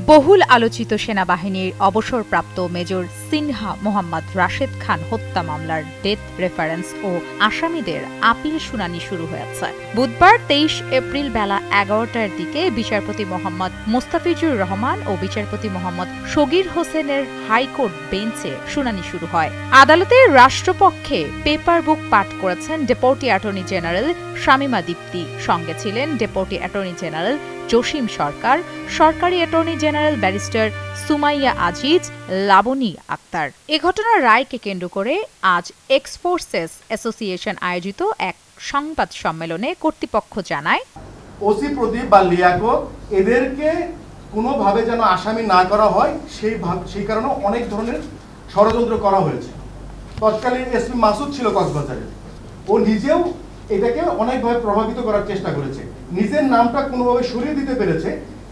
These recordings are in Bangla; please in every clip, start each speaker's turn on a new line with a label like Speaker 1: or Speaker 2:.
Speaker 1: বহুল আলোচিত সেনাবাহিনীর অবসরপ্রাপ্ত মেজর সিনহা মোহাম্মদ রাশেদ খান হত্যা মামলার ডেথ রেফারেন্স ও আসামিদের আপিল শুনানি শুরু হয়েছে। বুধবার ২৩ এপ্রিল বেলা ১১টার দিকে বিচারপতি মোহাম্মদ মোস্তাফিজুর রহমান ও বিচারপতি মোহাম্মদ শগীর হোসেনের হাইকোর্ট বেঞ্চে শুনানি শুরু হয়। আদালতে রাষ্ট্রপক্ষে পেপার বুক পাঠ করেছেন deputy attorney general Shamima Dipti, সঙ্গে ছিলেন deputy attorney general Jasim Sarkar, সরকারি attorney general barrister Sumaiya Aziz, Laboni Akter. এ ঘটনার রায়কে কেন্দ্র করে আজ এক্সফোর্সেস অ্যাসোসিয়েশন আয়োজিত এক সংবাদ সম্মেলনে কর্তৃপক্ষ জানায়,
Speaker 2: ওসি প্রদীপ বা লিয়াকত এদেরকে কোনোভাবে যেন আসামি না করা হয় সেই কারণে অনেক ধরনের ষড়যন্ত্র করা হয়েছে। তৎকালীন এসপি মাসুদ ছিল কক্সবাজারে, ও নিজেও এটাকে অনেকভাবে প্রভাবিত করার চেষ্টা করেছে, নিজের নামটা কোনোভাবে সরিয়ে দিতে পেরেছে,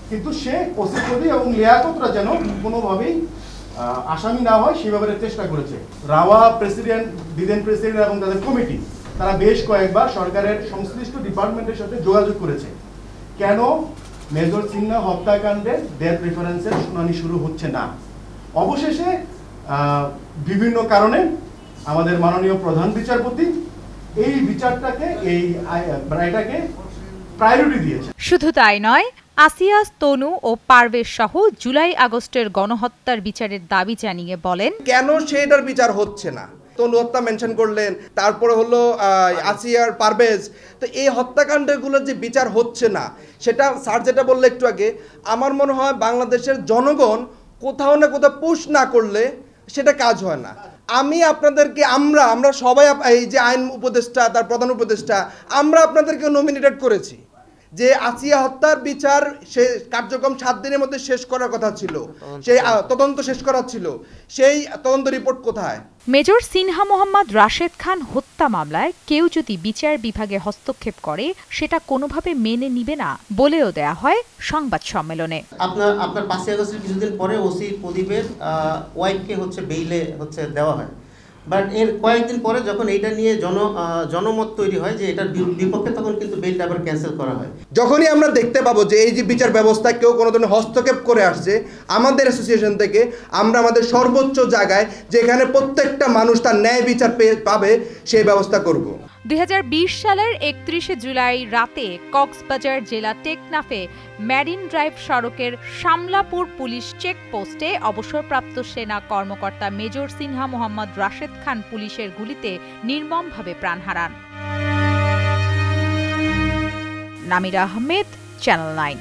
Speaker 2: কিন্তু সে ওসি প্রদীপ এবং লিয়াকতরা যেন কোনোভাবেই আসামি না হয় সেভাবে চেষ্টা করেছে। রাওয়া প্রেসিডেন্ট, বিদেন প্রেসিডেন্ট এবং তাদের কমিটি তারা বেশ কয়েকবার সরকারের সংশ্লিষ্ট ডিপার্টমেন্টের সাথে যোগাযোগ করেছে, কেন মেজর সিনহা হত্যাকাণ্ডের ডেথ রেফারেন্সের শুনানি শুরু হচ্ছে না। অবশেষে বিভিন্ন কারণে আমাদের মাননীয় প্রধান বিচারপতি এই বিচারটাকে, এই রায়টাকে প্রায়োরিটি দিয়েছে।
Speaker 1: শুধু তাই নয়, আসিয়াস, তনু ও পারভেজ সহ জুলাই আগস্টের গণহত্যার বিচারের দাবি জানিয়ে বলেন,
Speaker 3: কেন সেটার বিচার হচ্ছে না। তনু হত্যা মেনশন করলেন, তারপরে হলো আসিয়ার, পারভেজ, তো এই হত্যাকাণ্ডগুলোর যে বিচার হচ্ছে না সেটা স্যার যেটা বললে একটু আগে, আমার মনে হয় বাংলাদেশের জনগণ কোথাও না কোথাও পুশ না করলে সেটা কাজ হয় না। আমি আপনাদেরকে, আমরা সবাই, এই যে আইন উপদেষ্টা, তার প্রধান উপদেষ্টা, আমরা আপনাদেরকে নমিনেটেড করেছি যে আসিয়া হত্যার বিচার সে কার্যক্রম ৭ দিনের মধ্যে শেষ করার কথা ছিল, সেই তদন্ত শেষ করার ছিল, সেই তদন্ত রিপোর্ট কোথায়?
Speaker 1: মেজর সিনহা মোহাম্মদ রাশেদ খান হত্যা মামলায় কেউ যদি বিচার বিভাগে হস্তক্ষেপ করে সেটা কোনোভাবে মেনে নিবে না বলেও দেয়া হয় সংবাদ সম্মেলনে।
Speaker 4: আপনার ৫ আগস্টের কিছুদিন পরে ওসি প্রদীপের ওয়াইফকে বেইলে দেওয়া হয়, বাট এর কয়েকদিন পরে যখন এইটা নিয়ে জনমত তৈরি হয় যে এটার বিপক্ষে, তখন কিন্তু বেলটা আবার ক্যান্সেল করা হয়।
Speaker 3: যখনই আমরা দেখতে পাবো যে এই যে বিচার ব্যবস্থায় কেউ কোনো ধরনের হস্তক্ষেপ করে আসছে, আমাদের অ্যাসোসিয়েশন থেকে আমরা আমাদের সর্বোচ্চ জায়গায় যেখানে প্রত্যেকটা মানুষ তার ন্যায় বিচার পাবে সেই ব্যবস্থা করব।
Speaker 1: ২০২০ সালের ৩১ জুলাই রাতে কক্সবাজার জেলা টেকনাফে মেরিন ড্রাইভ সড়কের শামলাপুর পুলিশ চেকপোস্টে অবসরপ্রাপ্ত সেনা কর্মকর্তা মেজর সিনহা মোহাম্মদ রাশেদ খান পুলিশের গুলিতে নির্মমভাবে প্রাণ হারান। নামিরা আহমেদ, চ্যানেল 9।